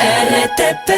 RTP.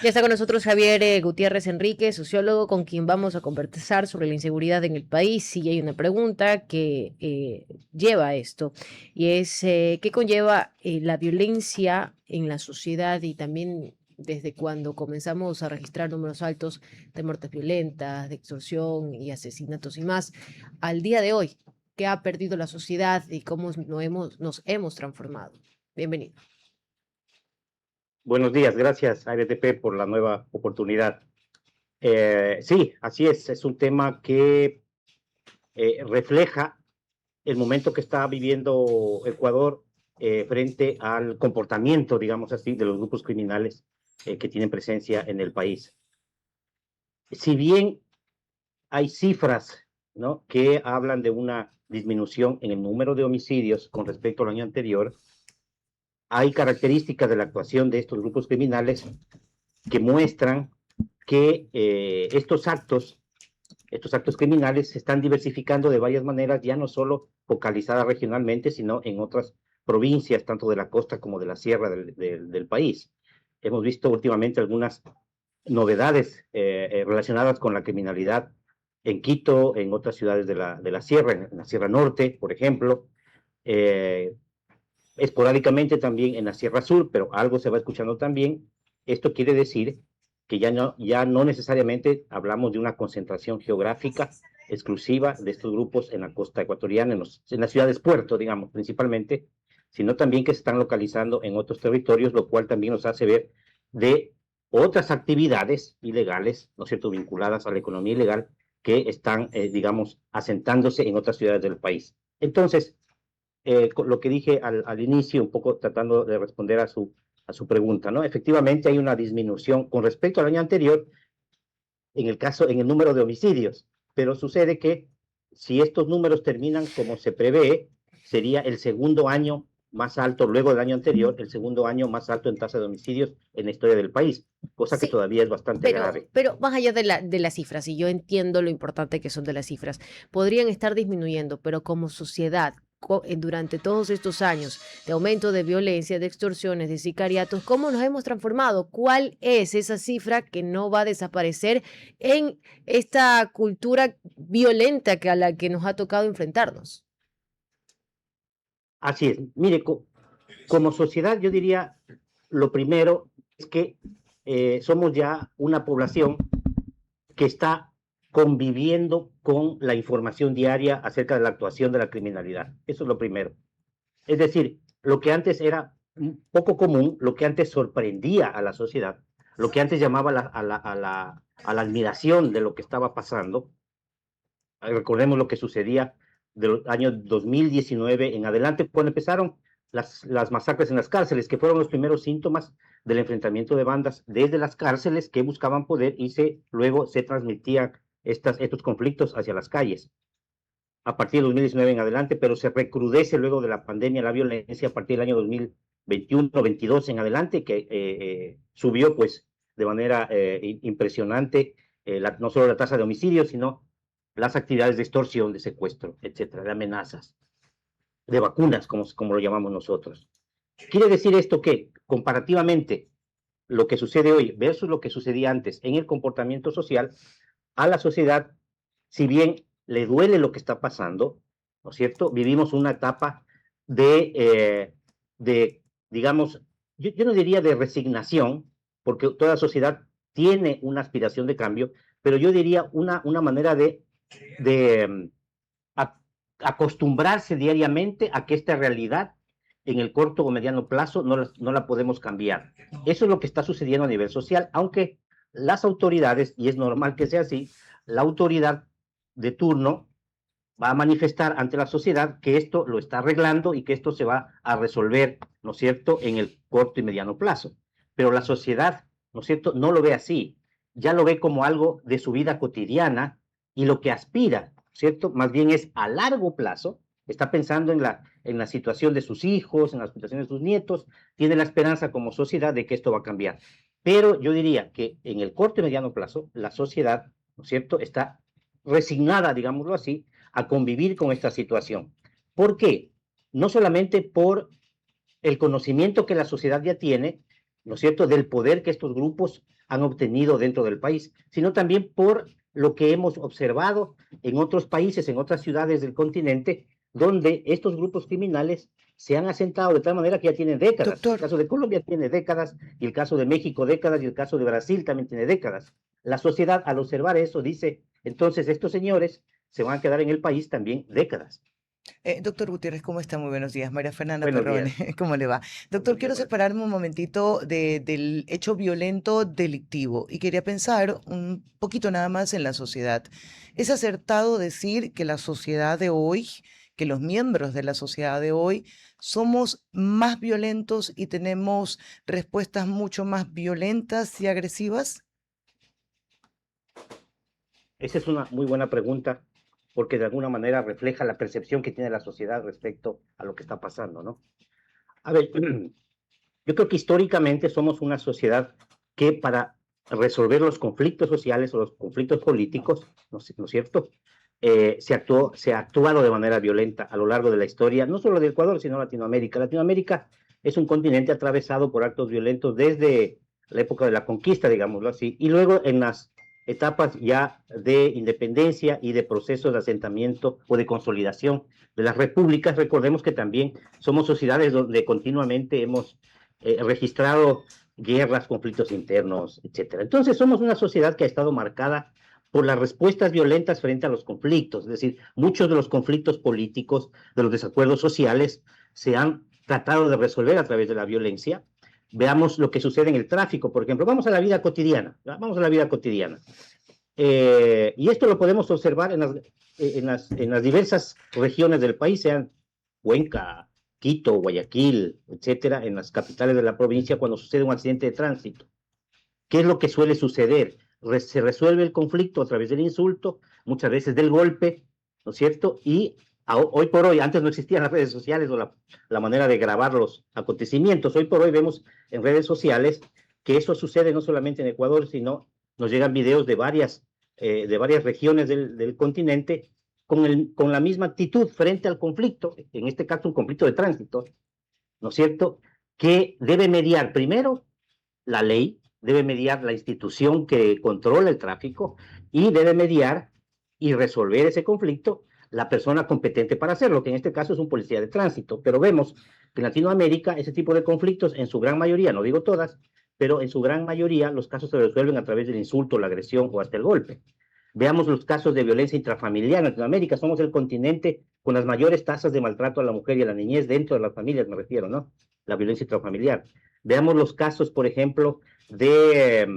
Ya está con nosotros Javier Gutiérrez Enrique, sociólogo, con quien vamos a conversar sobre la inseguridad en el país. Y hay una pregunta que lleva a esto, y es ¿qué conlleva la violencia en la sociedad y también desde cuando comenzamos a registrar números altos de muertes violentas, de extorsión y asesinatos y más, al día de hoy? ¿Qué ha perdido la sociedad y cómo nos hemos transformado? Bienvenido. Buenos días, gracias a RTP por la nueva oportunidad. Sí, así es un tema que refleja el momento que está viviendo Ecuador frente al comportamiento, digamos así, de los grupos criminales que tienen presencia en el país. Si bien hay cifras, ¿no?, que hablan de una disminución en el número de homicidios con respecto al año anterior, hay características de la actuación de estos grupos criminales que muestran que estos actos criminales se están diversificando de varias maneras, ya no solo focalizadas regionalmente, sino en otras provincias, tanto de la costa como de la sierra del país. Hemos visto últimamente algunas novedades relacionadas con la criminalidad en Quito, en otras ciudades de la sierra, en la Sierra Norte, por ejemplo, esporádicamente también en la Sierra Sur, pero algo se va escuchando también. Esto quiere decir que ya no necesariamente hablamos de una concentración geográfica exclusiva de estos grupos en la costa ecuatoriana, en las ciudades puerto, digamos, principalmente, sino también que se están localizando en otros territorios, lo cual también nos hace ver de otras actividades ilegales, ¿no es cierto?, vinculadas a la economía ilegal, que están, digamos, asentándose en otras ciudades del país. Entonces, lo que dije al inicio, un poco tratando de responder a su pregunta, ¿no? Efectivamente hay una disminución con respecto al año anterior en el número de homicidios, pero sucede que si estos números terminan como se prevé, sería el segundo año más alto, luego del año anterior, el segundo año más alto en tasa de homicidios en la historia del país, cosa que Sí, todavía es bastante grave. pero más allá de las cifras, y yo entiendo lo importante que son de las cifras, podrían estar disminuyendo, pero como sociedad, durante todos estos años de aumento de violencia, de extorsiones, de sicariatos, ¿cómo nos hemos transformado? ¿Cuál es esa cifra que no va a desaparecer en esta cultura violenta a la que nos ha tocado enfrentarnos? Así es. Mire, como sociedad yo diría, lo primero es que somos ya una población que está conviviendo con la información diaria acerca de la actuación de la criminalidad. Eso es lo primero. Es decir, lo que antes era poco común, lo que antes sorprendía a la sociedad, lo que antes llamaba a la admiración de lo que estaba pasando. Recordemos lo que sucedía del año 2019 en adelante, cuando empezaron las masacres en las cárceles, que fueron los primeros síntomas del enfrentamiento de bandas desde las cárceles que buscaban poder y luego se transmitían estos conflictos hacia las calles. A partir de 2019 en adelante, pero se recrudece luego de la pandemia la violencia a partir del año 2021-22 en adelante, que subió pues de manera impresionante no solo la tasa de homicidios, sino las actividades de extorsión, de secuestro, etcétera, de amenazas, de vacunas, como lo llamamos nosotros. Quiere decir esto que, comparativamente, lo que sucede hoy versus lo que sucedía antes en el comportamiento social, a la sociedad, si bien le duele lo que está pasando, ¿no es cierto?, vivimos una etapa de digamos, yo no diría de resignación, porque toda sociedad tiene una aspiración de cambio, pero yo diría una manera de acostumbrarse diariamente a que esta realidad en el corto o mediano plazo no la podemos cambiar. Eso es lo que está sucediendo a nivel social, aunque las autoridades, y es normal que sea así, la autoridad de turno va a manifestar ante la sociedad que esto lo está arreglando y que esto se va a resolver, ¿no es cierto?, en el corto y mediano plazo. Pero la sociedad, ¿no es cierto?, no lo ve así, ya lo ve como algo de su vida cotidiana y lo que aspira, ¿cierto?, más bien es a largo plazo, está pensando en la situación de sus hijos, en la situación de sus nietos, tiene la esperanza como sociedad de que esto va a cambiar. Pero yo diría que en el corto y mediano plazo, la sociedad, ¿no es cierto?, está resignada, digámoslo así, a convivir con esta situación. ¿Por qué? No solamente por el conocimiento que la sociedad ya tiene, ¿no es cierto?, del poder que estos grupos han obtenido dentro del país, sino también por lo que hemos observado en otros países, en otras ciudades del continente, donde estos grupos criminales se han asentado de tal manera que ya tienen décadas. El Doctor, caso de Colombia tiene décadas, y el caso de México décadas, y el caso de Brasil también tiene décadas. La sociedad, al observar eso, dice, entonces estos señores se van a quedar en el país también décadas. doctor Gutiérrez, ¿cómo está? Muy buenos días. María Fernanda Buenos Perrone, días. ¿cómo le va? Doctor, quiero separarme un momentito del hecho violento delictivo y quería pensar un poquito nada más en la sociedad. ¿Es acertado decir que la sociedad de hoy, que los miembros de la sociedad de hoy, somos más violentos y tenemos respuestas mucho más violentas y agresivas? Esa es una muy buena pregunta, porque de alguna manera refleja la percepción que tiene la sociedad respecto a lo que está pasando, ¿no? A ver, yo creo que históricamente somos una sociedad que para resolver los conflictos sociales o los conflictos políticos, ¿no es cierto? Se ha actuado de manera violenta a lo largo de la historia, no solo de Ecuador, sino Latinoamérica. Latinoamérica es un continente atravesado por actos violentos desde la época de la conquista, digámoslo así, y luego en las etapas ya de independencia y de procesos de asentamiento o de consolidación de las repúblicas. Recordemos que también somos sociedades donde continuamente hemos registrado guerras, conflictos internos, etcétera. Entonces somos una sociedad que ha estado marcada por las respuestas violentas frente a los conflictos. Es decir, muchos de los conflictos políticos, de los desacuerdos sociales, se han tratado de resolver a través de la violencia. Veamos lo que sucede en el tráfico, por ejemplo. Vamos a la vida cotidiana. Vamos a la vida cotidiana. Y esto lo podemos observar en las diversas regiones del país, sean Cuenca, Quito, Guayaquil, etcétera, en las capitales de la provincia, cuando sucede un accidente de tránsito. ¿Qué es lo que suele suceder? Se resuelve el conflicto a través del insulto, muchas veces del golpe, ¿no es cierto? Y hoy por hoy, antes no existían las redes sociales o la manera de grabar los acontecimientos. Hoy por hoy vemos en redes sociales que eso sucede no solamente en Ecuador, sino nos llegan videos de varias regiones del continente con la misma actitud frente al conflicto, en este caso un conflicto de tránsito, ¿no es cierto? Que debe mediar primero la ley, debe mediar la institución que controla el tráfico y debe mediar y resolver ese conflicto la persona competente para hacerlo, que en este caso es un policía de tránsito. Pero vemos que en Latinoamérica ese tipo de conflictos, en su gran mayoría, no digo todas, pero en su gran mayoría los casos se resuelven a través del insulto, la agresión o hasta el golpe. Veamos los casos de violencia intrafamiliar. En Latinoamérica somos el continente con las mayores tasas de maltrato a la mujer y a la niñez dentro de las familias, me refiero, ¿no? La violencia intrafamiliar. Veamos los casos, por ejemplo, de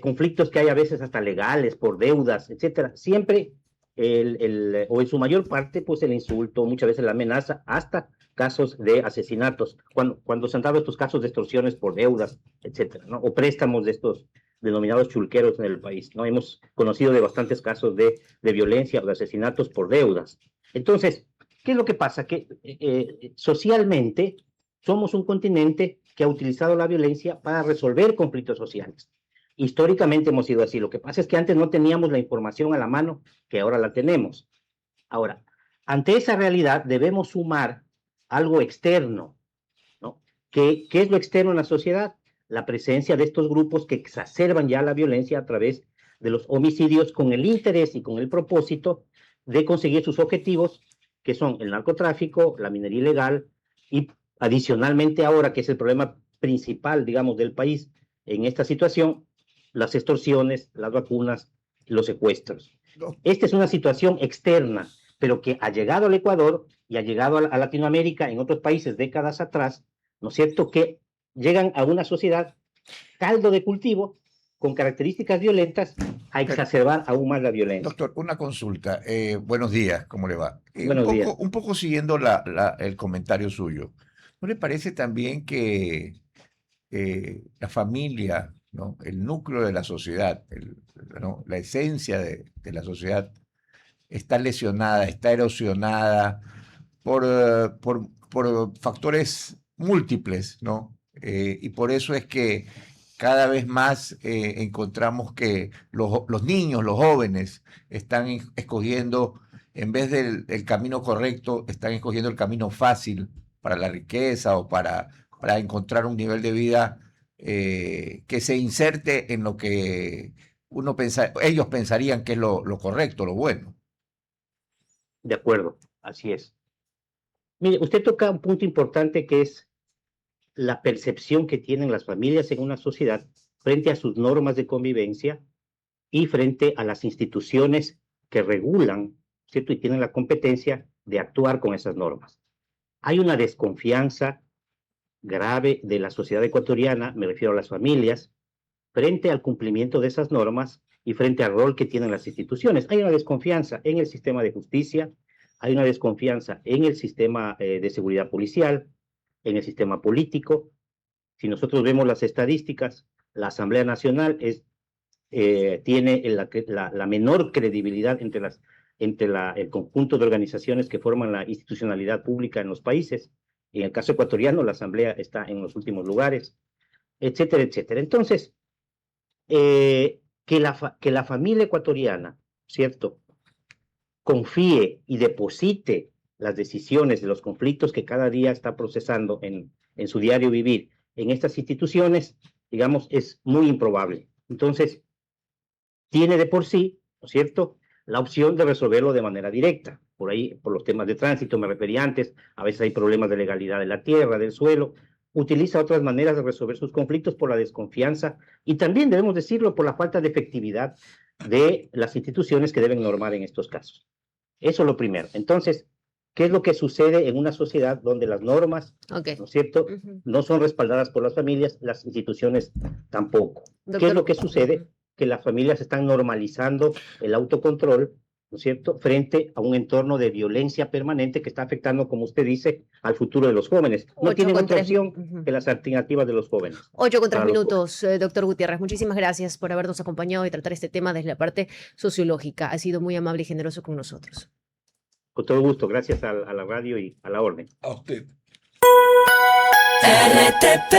conflictos que hay a veces hasta legales, por deudas, etcétera. Siempre, o en su mayor parte, pues el insulto, muchas veces la amenaza, hasta casos de asesinatos, cuando se han dado estos casos de extorsiones por deudas, etcétera, ¿no? O préstamos de estos denominados chulqueros en el país, ¿no? Hemos conocido de bastantes casos de violencia o de asesinatos por deudas. Entonces, ¿qué es lo que pasa? Que socialmente somos un continente que ha utilizado la violencia para resolver conflictos sociales. Históricamente hemos sido así. Lo que pasa es que antes no teníamos la información a la mano que ahora la tenemos. Ahora, ante esa realidad debemos sumar algo externo, ¿no? ¿Qué es lo externo en la sociedad? La presencia de estos grupos que exacerban ya la violencia a través de los homicidios con el interés y con el propósito de conseguir sus objetivos, que son el narcotráfico, la minería ilegal y adicionalmente ahora, que es el problema principal, digamos, del país en esta situación, las extorsiones, las vacunas, los secuestros. Esta es una situación externa, pero que ha llegado al Ecuador y ha llegado a Latinoamérica en otros países décadas atrás, ¿no es cierto?, que llegan a una sociedad caldo de cultivo con características violentas a exacerbar aún más la violencia. Doctor, una consulta. Buenos días, ¿cómo le va? Buenos días. Un poco siguiendo el comentario suyo, ¿no le parece también que la familia, ¿no?, el núcleo de la sociedad, ¿no?, la esencia de la sociedad está lesionada, está erosionada por factores múltiples, ¿no? Y por eso es que cada vez más encontramos que los niños, los jóvenes, están escogiendo, en vez del camino correcto, están escogiendo el camino fácil, la riqueza o para encontrar un nivel de vida que se inserte en lo que ellos pensarían que es lo correcto, lo bueno. De acuerdo, así es. Mire, usted toca un punto importante que es la percepción que tienen las familias en una sociedad frente a sus normas de convivencia y frente a las instituciones que regulan, ¿cierto? Y tienen la competencia de actuar con esas normas. Hay una desconfianza grave de la sociedad ecuatoriana, me refiero a las familias, frente al cumplimiento de esas normas y frente al rol que tienen las instituciones. Hay una desconfianza en el sistema de justicia, hay una desconfianza en el sistema de seguridad policial, en el sistema político. Si nosotros vemos las estadísticas, la Asamblea Nacional tiene la menor credibilidad entre el conjunto de organizaciones que forman la institucionalidad pública en los países. En el caso ecuatoriano, la Asamblea está en los últimos lugares, etcétera, etcétera. Entonces, que la familia ecuatoriana, ¿cierto?, confíe y deposite las decisiones de los conflictos que cada día está procesando en su diario vivir en estas instituciones, digamos, es muy improbable. Entonces, tiene de por sí, ¿no es cierto?, la opción de resolverlo de manera directa. Por ahí, por los temas de tránsito, me refería antes, a veces hay problemas de legalidad de la tierra, del suelo. Utiliza otras maneras de resolver sus conflictos por la desconfianza y también, debemos decirlo, por la falta de efectividad de las instituciones que deben normar en estos casos. Eso es lo primero. Entonces, ¿qué es lo que sucede en una sociedad donde las normas, ¿no es cierto?, no son respaldadas por las familias, las instituciones tampoco? ¿Qué es lo que sucede? Que las familias están normalizando el autocontrol, ¿no es cierto?, frente a un entorno de violencia permanente que está afectando, como usted dice, al futuro de los jóvenes. No tienen otra opción que las alternativas de los jóvenes. 8:03 minutos, doctor Gutiérrez. Muchísimas gracias por habernos acompañado y tratar este tema desde la parte sociológica. Ha sido muy amable y generoso con nosotros. Con todo gusto. Gracias a la radio y a la orden. A usted. RTP